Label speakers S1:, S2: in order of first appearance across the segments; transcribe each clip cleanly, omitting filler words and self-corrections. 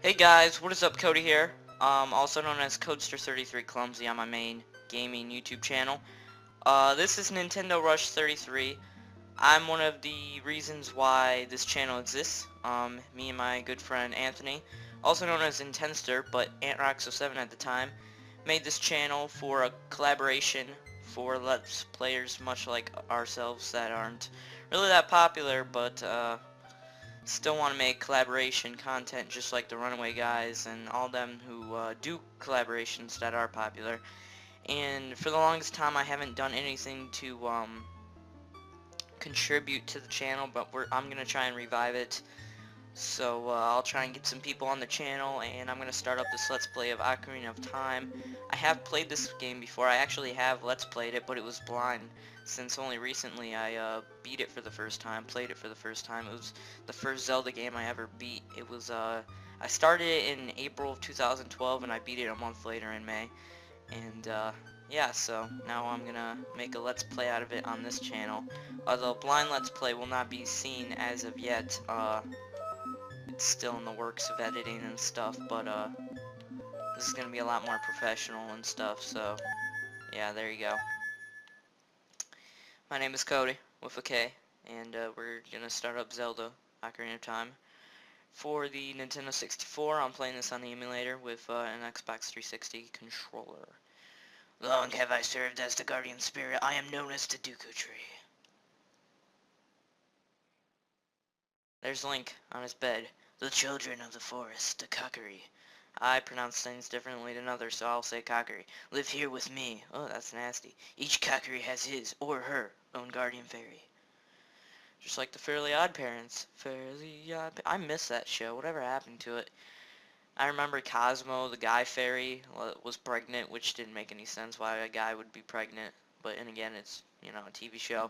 S1: Hey guys, what is up? Cody here, also known as Codester33 Clumsy on my main gaming YouTube channel. This is Nintendo Rush 33. I'm one of the reasons why this channel exists. Me and my good friend Anthony, also known as Intenster, but AntRox07 at the time, made this channel for a collaboration for Let's Players much like ourselves that aren't really that popular, but still want to make collaboration content just like the Runaway guys and all them who do collaborations that are popular. And for the longest time I haven't done anything to contribute to the channel, but I'm going to try and revive it. So I'll try and get some people on the channel, and I'm going to start up this Let's Play of Ocarina of Time. I have played this game before. I actually have Let's Played it, but it was blind, since only recently I beat it for the first time, played it for the first time. It was the first Zelda game I ever beat. It was, I started it in April of 2012, and I beat it a month later in May. And, yeah, so now I'm gonna make a Let's Play out of it on this channel. Although blind Let's Play will not be seen as of yet. It's still in the works of editing and stuff, but this is gonna be a lot more professional and stuff, so yeah, there you go. My name is Cody with a K, and we're gonna start up Zelda Ocarina of Time for the Nintendo 64. I'm playing this on the emulator with an Xbox 360 controller. Long have I served as the guardian spirit. I am known as the Deku tree. There's Link on his bed. The children of the forest, the Kakari. I pronounce things differently than others, so I'll say Kakari. Live here with me. Oh, that's nasty. Each Kakari has his, or her, own guardian fairy. Just like the Fairly Odd Parents. Fairly Odd... I miss that show. Whatever happened to it? I remember Cosmo, the guy fairy, was pregnant, which didn't make any sense why a guy would be pregnant. But, and again, it's, you know, a TV show.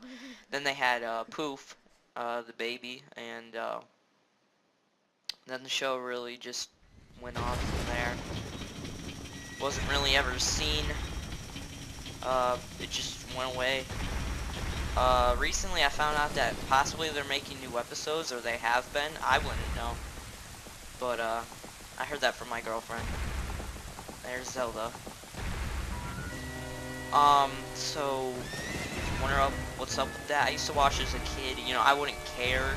S1: Then they had Poof, the baby, and then the show really just went on from there. Wasn't really ever seen. It just went away. Recently I found out that possibly they're making new episodes, or they have been. I wouldn't know. But, I heard that from my girlfriend. There's Zelda. So, wonder what's up with that. I used to watch as a kid, you know, I wouldn't care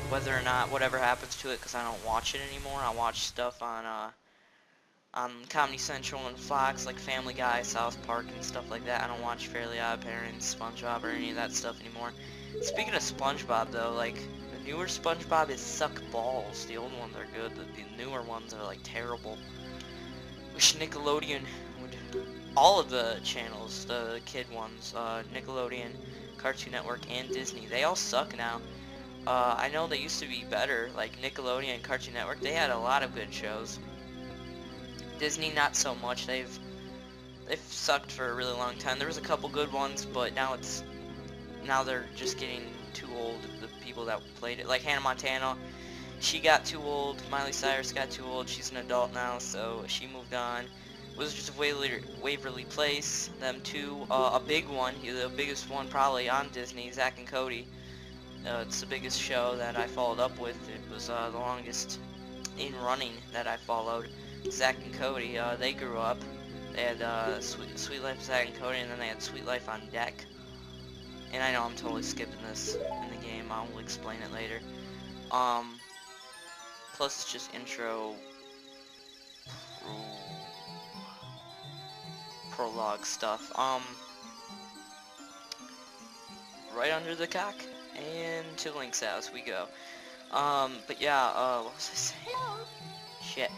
S1: whether or not whatever happens to it, because I don't watch it anymore. I watch stuff on Comedy Central and Fox, like Family Guy, South Park, and stuff like that. I don't watch Fairly Odd Parents, SpongeBob, or any of that stuff anymore. Speaking of SpongeBob, though, like, the newer SpongeBob is suck balls. The old ones are good, but the newer ones are, like, terrible. Wish Nickelodeon would... All of the channels, the kid ones, Nickelodeon, Cartoon Network, and Disney, they all suck now. I know they used to be better, like Nickelodeon and Cartoon Network, they had a lot of good shows. Disney, not so much. They've sucked for a really long time. There was a couple good ones, but now they're just getting too old, the people that played it. Like Hannah Montana, she got too old. Miley Cyrus got too old. She's an adult now, so she moved on. Wizards of Waverly Place, them two. A big one, the biggest one probably on Disney, Zack and Cody. It's the biggest show that I followed up with. It was the longest in running that I followed. Zack and Cody, they grew up. They had Sweet Life of Zack and Cody, and then they had Sweet Life on Deck. And I know I'm totally skipping this in the game. I'll explain it later. Plus it's just intro, prologue stuff. Right under the cock, and to Link's house we go. But yeah, what was I saying? Shit.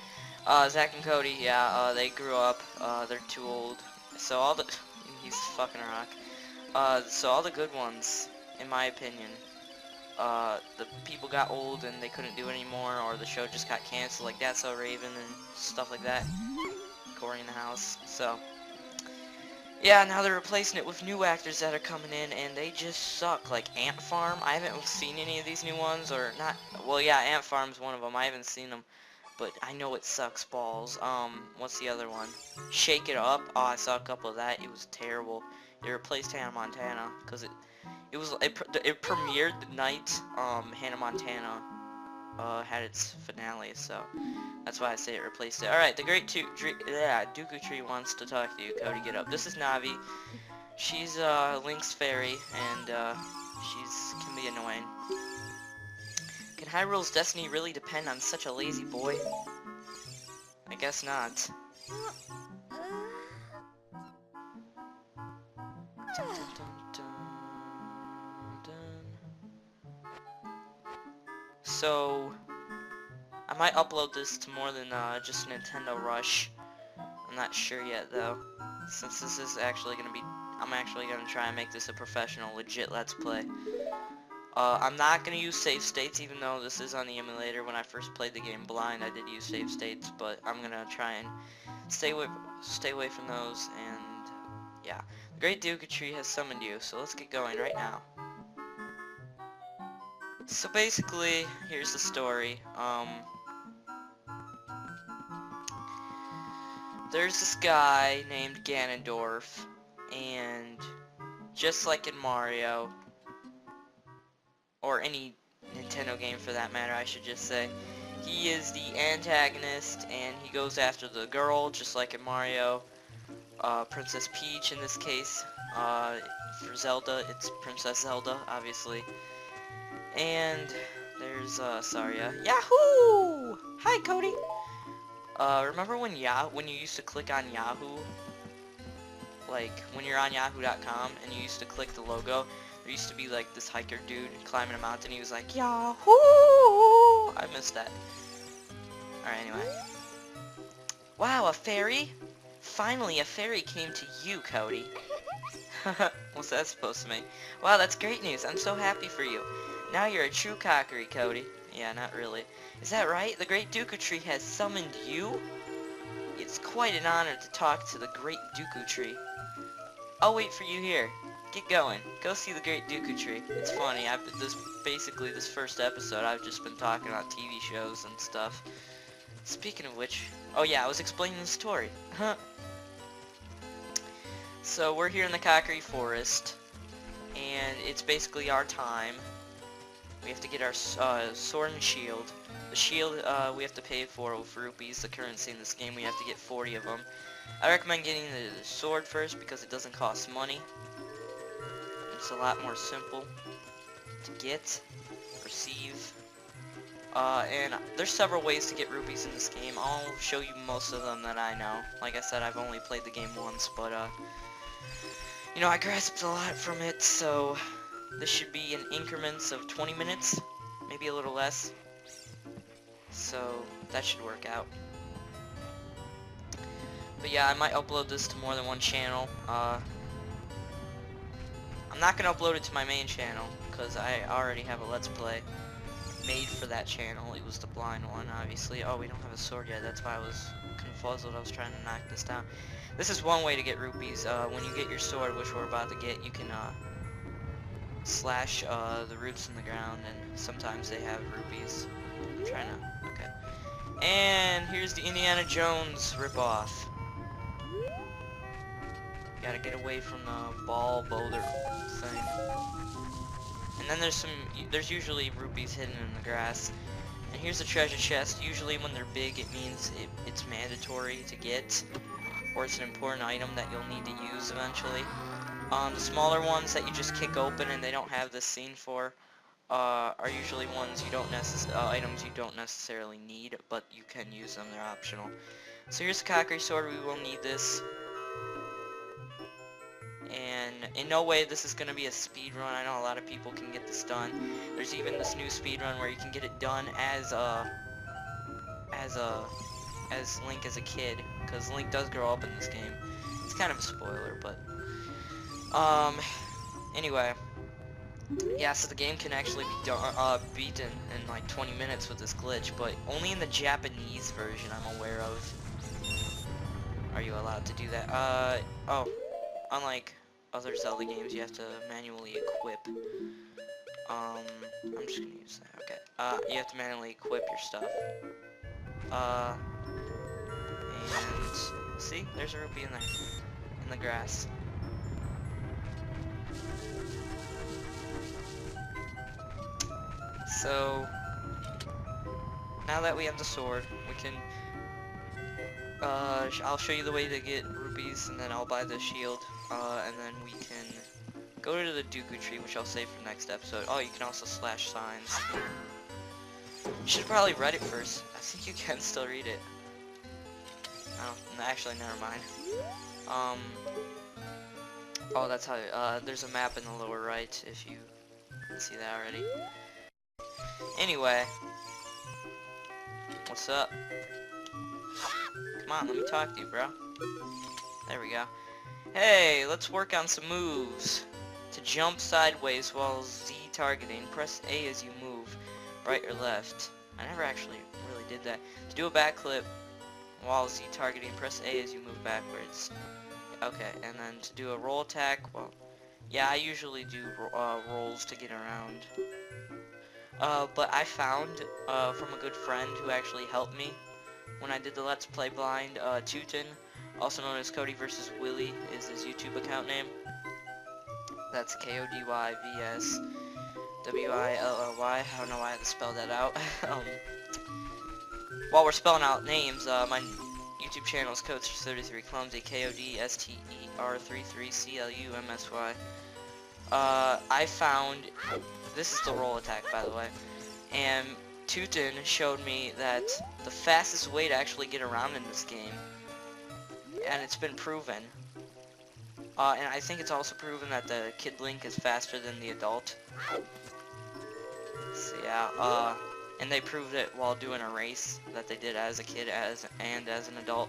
S1: Zack and Cody, yeah, they grew up, they're too old, so all the, he's fucking a rock, so all the good ones, in my opinion, the people got old and they couldn't do it anymore, or the show just got canceled, like That's So Raven and stuff like that, Corey in the House, so, yeah, now they're replacing it with new actors that are coming in, and they just suck, like Ant Farm. I haven't seen any of these new ones, or not, well, yeah, Ant Farm's one of them, I haven't seen them, but I know it sucks balls. What's the other one? Shake It Up. Oh, I saw a couple of that. It was terrible. It replaced Hannah Montana, because it premiered the night, Hannah Montana had its finale, so that's why I say it replaced it. Alright, the Great Dooku Tree wants to talk to you, Cody. Get up. This is Navi. She's Link's fairy, and she's can be annoying. Can Hyrule's destiny really depend on such a lazy boy? I guess not. Dun, dun, dun, dun, dun. So, I might upload this to more than just Nintendo Rush. I'm not sure yet though, since this is actually gonna be, I'm actually gonna try and make this a professional, legit Let's Play. I'm not gonna use save states, even though this is on the emulator. When I first played the game blind, I did use save states, but I'm gonna try and stay away from those. And yeah, the Great Dooku Tree has summoned you, so let's get going right now. So basically, here's the story. There's this guy named Ganondorf, and just like in Mario, or any Nintendo game for that matter, I should just say, he is the antagonist, and he goes after the girl, just like in Mario. Princess Peach in this case. For Zelda, it's Princess Zelda, obviously. And there's Saria. Yahoo! Hi, Cody! Remember when you used to click on Yahoo? Like, when you're on yahoo.com and you used to click the logo, there used to be like this hiker dude climbing a mountain. He was like, Yahoo! I missed that. Alright, anyway. Wow, a fairy? Finally, a fairy came to you, Cody. What's that supposed to mean? Wow, that's great news. I'm so happy for you. Now you're a true Kokiri, Cody. Yeah, not really. Is that right? The Great Dooku Tree has summoned you? It's quite an honor to talk to the Great Dooku Tree. I'll wait for you here. Get going. Go see the Great Dooku Tree. It's funny, basically this first episode, I've just been talking about TV shows and stuff. Speaking of which, oh yeah, I was explaining the story. Huh. So we're here in the Kokiri Forest, and it's basically our time. We have to get our sword and shield. The shield we have to pay for with rupees, the currency in this game. We have to get 40 of them. I recommend getting the sword first because it doesn't cost money. It's a lot more simple to get, receive. And there's several ways to get rupees in this game. I'll show you most of them that I know. Like I said, I've only played the game once, but you know, I grasped a lot from it, so this should be in increments of 20 minutes, maybe a little less. So that should work out. But yeah, I might upload this to more than one channel. I'm not gonna upload it to my main channel because I already have a Let's Play made for that channel. It was the blind one, obviously. Oh, we don't have a sword yet. That's why I was confuzzled. I was trying to knock this down. This is one way to get rupees. When you get your sword, which we're about to get, you can slash the roots in the ground, and sometimes they have rupees. I'm trying to... Okay. And here's the Indiana Jones ripoff. Gotta get away from the ball boulder thing. And then there's usually rupees hidden in the grass. And here's the treasure chest. Usually when they're big, it means it's mandatory to get, or it's an important item that you'll need to use eventually. The smaller ones that you just kick open and they don't have this scene for, are usually ones you don't items you don't necessarily need, but you can use them. They're optional. So here's the Kokiri sword. We will need this. And in no way this is going to be a speed run. I know a lot of people can get this done. There's even this new speed run where you can get it done as Link as a kid, because Link does grow up in this game. It's kind of a spoiler, but anyway, yeah. So the game can actually be beaten in like 20 minutes with this glitch, but only in the Japanese version I'm aware of. Are you allowed to do that? Oh. Unlike other Zelda games, you have to manually equip. I'm just gonna use that. Okay. You have to manually equip your stuff. And see, there's a rupee in there, in the grass. So now that we have the sword, we can, I'll show you the way to get rupees, and then I'll buy the shield, and then we can go to the Deku tree, which I'll save for next episode. Oh, you can also slash signs. You should probably read it first. I think you can still read it. Oh, actually, never mind. Oh, that's how, there's a map in the lower right, if you can see that already. Anyway. What's up? Come on, let me talk to you, bro. There we go. Hey, let's work on some moves. To jump sideways while Z targeting, press A as you move, right or left. I never actually really did that. To do a backflip while Z targeting, press A as you move backwards. Okay, and then to do a roll attack, well, yeah, I usually do rolls to get around. But I found from a good friend who actually helped me when I did the Let's Play Blind, Tootin, also known as Cody vs. Willy, is his YouTube account name. That's KODYVSWILLY. I don't know why I had to spell that out. While we're spelling out names, my YouTube channel is Coach33 Clumsy, KODSTER33CLUMSY. I found, this is the roll attack, by the way, and Tootin showed me that the fastest way to actually get around in this game, and it's been proven, and I think it's also proven that the Kid Link is faster than the adult. So yeah, and they proved it while doing a race that they did as a kid and as an adult.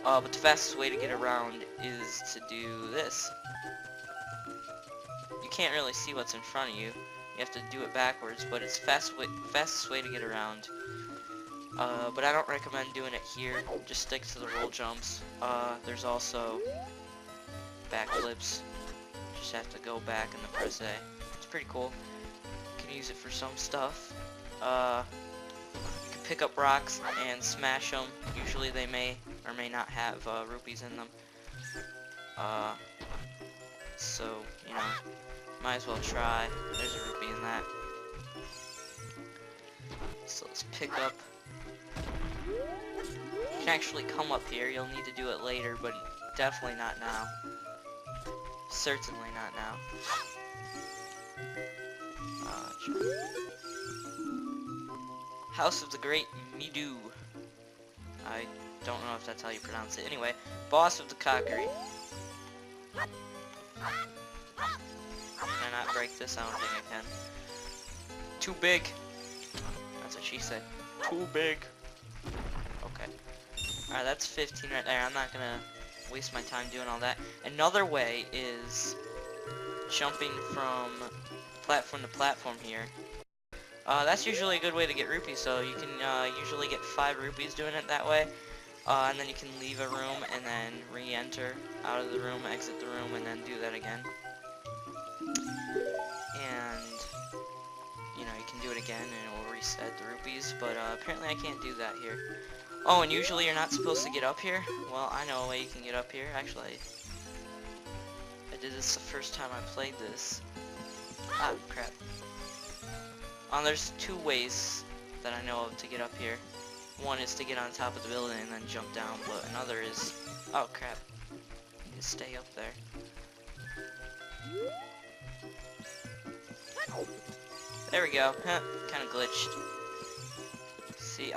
S1: But the fastest way to get around is to do this. You can't really see what's in front of you. You have to do it backwards, but it's fastest way to get around. But I don't recommend doing it here. Just stick to the roll jumps. There's also backflips. Just have to go back and then press A. It's pretty cool. You can use it for some stuff. You can pick up rocks and smash them. Usually they may or may not have rupees in them. So, you know, might as well try. There's a rupee in that. So let's pick up. You can actually come up here. You'll need to do it later, but definitely not now. Certainly not now. House of the Great Midu. I don't know if that's how you pronounce it. Anyway, boss of the Kokiri. Can I not break this? I don't think I can. Too big. That's what she said. Too big. Okay. Alright, that's 15 right there. I'm not gonna waste my time doing all that. Another way is jumping from platform to platform here. That's usually a good way to get rupees, so you can usually get 5 rupees doing it that way. And then you can leave a room and then re-enter out of the room, exit the room, and then do that again. And, you know, you can do it again and it will reset the rupees, but apparently I can't do that here. Oh, and usually you're not supposed to get up here? Well, I know a way you can get up here. Actually, I did this the first time I played this. Ah, crap. There's 2 ways that I know of to get up here. One is to get on top of the building and then jump down, but another is... Oh, crap. You need to stay up there. There we go. Kind of glitched. See,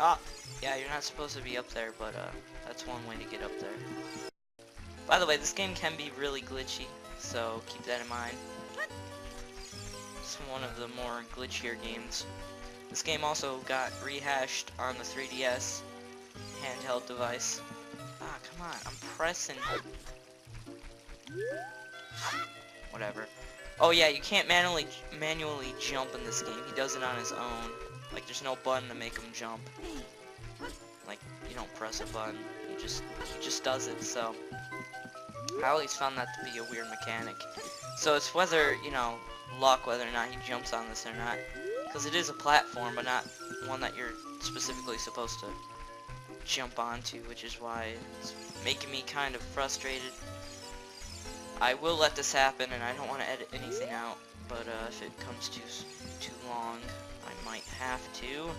S1: yeah, you're not supposed to be up there, but that's one way to get up there. By the way, this game can be really glitchy, so keep that in mind. It's one of the more glitchier games. This game also got rehashed on the 3DS handheld device. Ah, come on, I'm pressing. Whatever. Oh yeah, you can't manually jump in this game. He does it on his own. Like, there's no button to make him jump. Like, you don't press a button. He just does it, so. I always found that to be a weird mechanic. So it's whether, you know, luck whether or not he jumps on this or not. Because it is a platform, but not one that you're specifically supposed to jump onto, which is why it's making me kind of frustrated. I will let this happen, and I don't want to edit anything out, but if it comes too long, I might have to.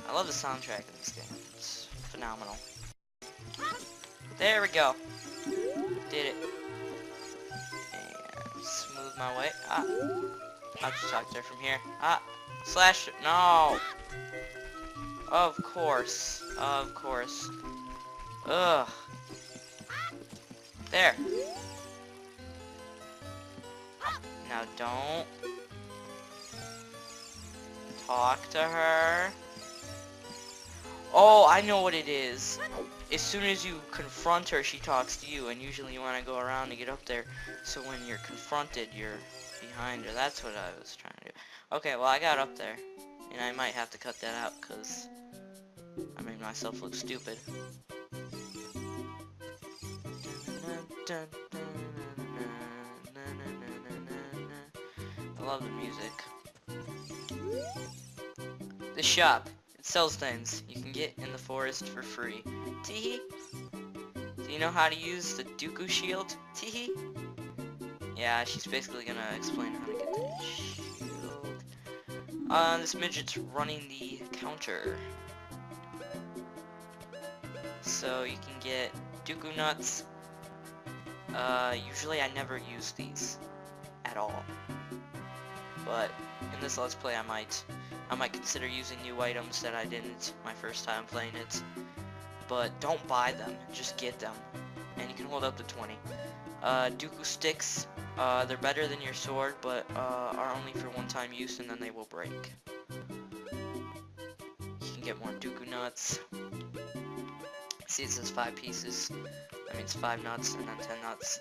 S1: I love the soundtrack in this game. It's phenomenal. There we go. Did it. And smooth my way. Ah. I'll just talk to her from here. Ah. Slash. No. Of course. Of course. Ugh. There. Now don't talk to her. Oh, I know what it is. As soon as you confront her, she talks to you, and usually you want to go around to get up there. So when you're confronted, you're behind her. That's what I was trying to do. Okay, well, I got up there, and I might have to cut that out because I made myself look stupid. I love the music. The shop. It sells things you can get in the forest for free. Teehee. Do you know how to use the Deku shield? Teehee. Yeah, she's basically gonna explain how to get the shield. This midget's running the counter. So you can get Deku nuts. Usually I never use these at all. But in this Let's Play I might consider using new items that I didn't my first time playing it. But don't buy them, just get them. And you can hold up to 20. Deku sticks, they're better than your sword, but are only for one-time use and then they will break. You can get more Deku nuts. See, it says 5 pieces. That means 5 nuts and then 10 nuts.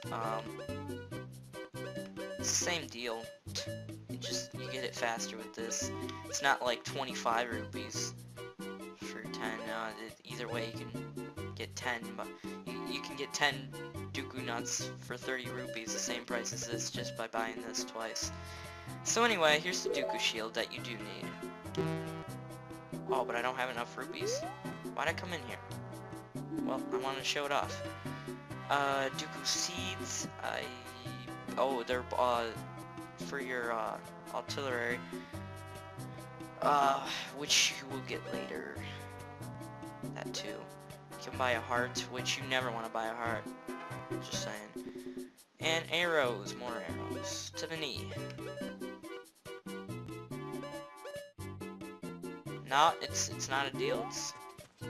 S1: It's the same deal. You get it faster with this. It's not like 25 rupees for 10. Either way, you can get 10, but you can get 10 Deku nuts for 30 rupees, the same price as this, just by buying this twice. So anyway, here's the Deku shield that you do need. Oh, but I don't have enough rupees. Why'd I come in here? Well, I wanted to show it off. Deku seeds. Oh, they're for your artillery, which you will get later. That too. You can buy a heart, which you never want to buy a heart. Just saying. And arrows, more arrows to the knee. No, it's not a deal. It's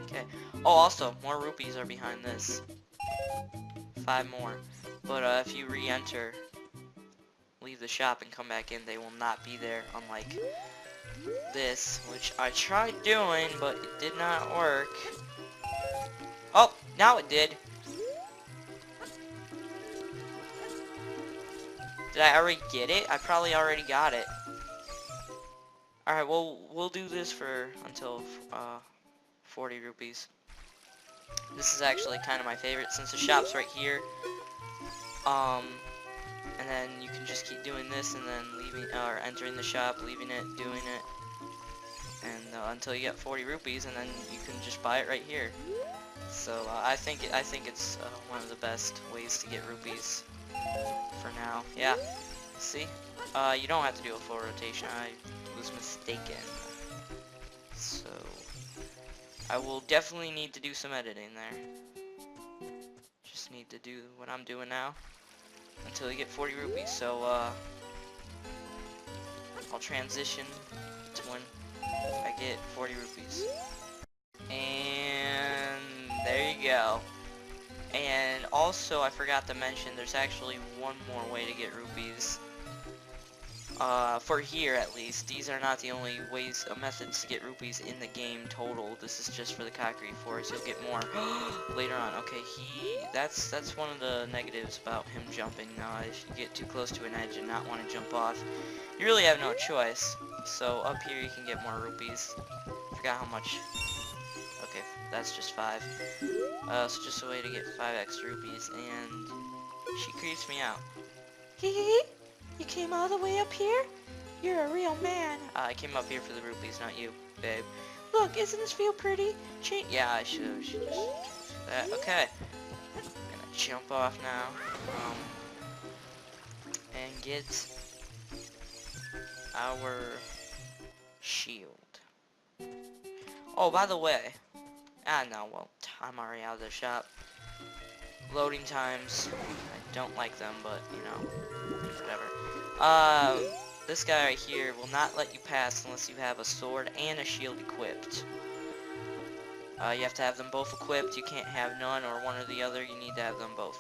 S1: okay. Oh, also more rupees are behind this. 5 more. But if you re-enter, leave the shop and come back in, they will not be there, unlike this, which I tried doing, but it did not work. Oh, now it did. Did I already get it? I probably already got it. Alright, well, we'll do this for until 40 rupees. This is actually kind of my favorite since the shop's right here. And then you can just keep doing this and then leaving, or entering the shop, leaving it, doing it, and until you get 40 rupees, and then you can just buy it right here. So I think it's one of the best ways to get rupees for now. Yeah. See, you don't have to do a full rotation. I was mistaken. So I will definitely need to do some editing there. Just need to do what I'm doing now until you get 40 rupees. So I'll transition to when I get 40 rupees. And there you go. And also, I forgot to mention, there's actually one more way to get rupees. For here, at least. These are not the only methods to get rupees in the game total. This is just for the Ocarina Forest. You'll get more later on. Okay, that's one of the negatives about him jumping. If you get too close to an edge and not want to jump off, you really have no choice. So up here, you can get more rupees. Forgot how much. Okay, that's just 5. So just a way to get 5 extra rupees, and she creeps me out. Hee hee. You came all the way up here? You're a real man. I came up here for the rupees, not you, babe. Look, isn't this feel pretty? Yeah, I should just do that. Okay. I'm gonna jump off now. And get our shield. Oh, by the way. No, well, I'm already out of the shop. Loading times. I don't like them, but, you know, whatever. This guy right here will not let you pass unless you have a sword and a shield equipped. You have to have them both equipped. You can't have none or one or the other. You need to have them both.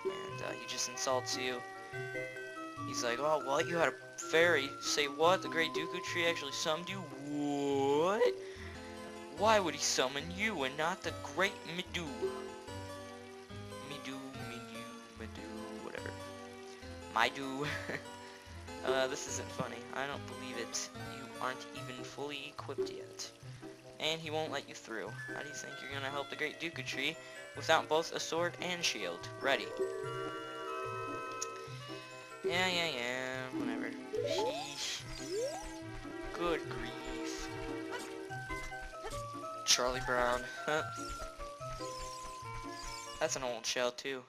S1: And he just insults you. He's like, oh, what? You had a fairy? Say what? The Great Deku Tree actually summoned you? What? Why would he summon you and not the Great Midu? Midu, whatever. Midu. This isn't funny. I don't believe it. You aren't even fully equipped yet. And he won't let you through. How do you think you're gonna help the Great Deku Tree without both a sword and shield? Ready. Yeah, whatever. Sheesh. Good grief. Charlie Brown. Huh. That's an old shell, too.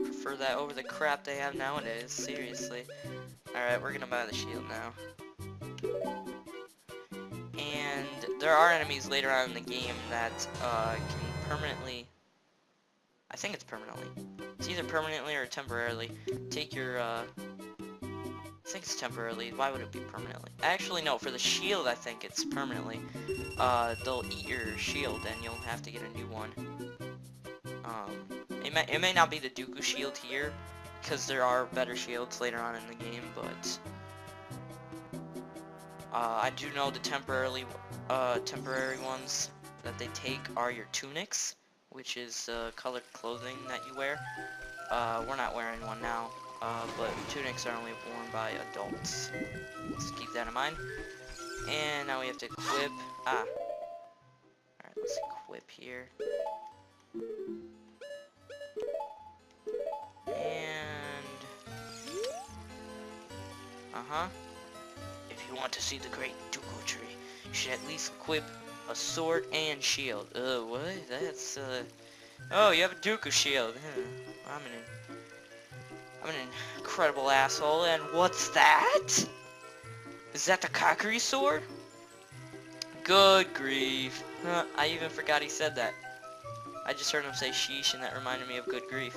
S1: Prefer that over the crap they have nowadays, seriously. Alright, we're gonna buy the shield now. And there are enemies later on in the game that can permanently, I think it's permanently, it's either permanently or temporarily, take your, I think it's temporarily, why would it be permanently? Actually no, for the shield I think it's permanently. They'll eat your shield and you'll have to get a new one. It may not be the Deku shield here, because there are better shields later on in the game, but I do know the temporary ones that they take are your tunics, which is colored clothing that you wear. We're not wearing one now, but tunics are only worn by adults. Let's keep that in mind. And now we have to equip. Alright, let's equip here. And if you want to see the Great Deku Tree, you should at least equip a sword and shield. What? That's oh, you have a Deku shield. I'm an incredible asshole. And what's that? Is that the Kakuri sword? Good grief. I even forgot he said that. I just heard him say sheesh and that reminded me of good grief.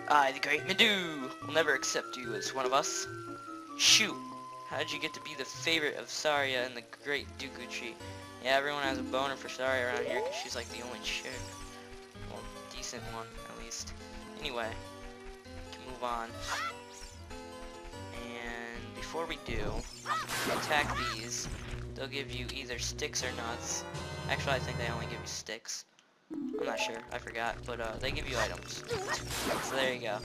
S1: I, the Great Midu, will never accept you as one of us. Shoot, how did you get to be the favorite of Saria and the Great Deku Tree? Yeah, everyone has a boner for Saria around here because she's like the only chick. Well, decent one, at least. Anyway, we can move on. And before we do, attack these. They'll give you either sticks or nuts. Actually, I think they only give you sticks. I'm not sure, I forgot, but they give you items. So there you go.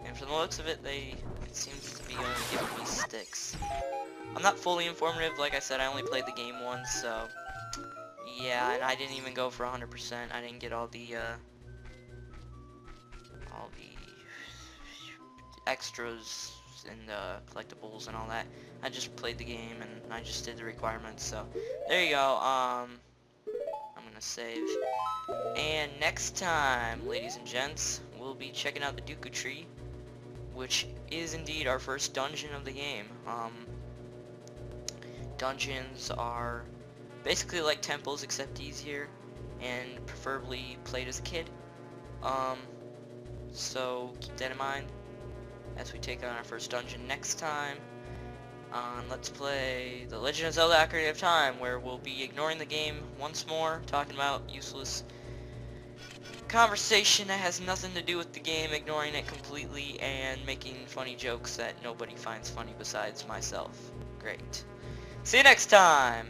S1: And from the looks of it, it seems to be only giving me sticks. I'm not fully informative, like I said, I only played the game once, so yeah, and I didn't even go for 100%. I didn't get all the extras and collectibles and all that. I just played the game and I just did the requirements, so there you go. I'm gonna save. And next time, ladies and gents, we'll be checking out the Deku Tree, which is indeed our first dungeon of the game. Dungeons are basically like temples, except easier, and preferably played as a kid. So keep that in mind as we take on our first dungeon next time on Let's Play The Legend of Zelda Ocarina of Time, where we'll be ignoring the game once more, talking about useless conversation that has nothing to do with the game, ignoring it completely, and making funny jokes that nobody finds funny besides myself. Great. See you next time!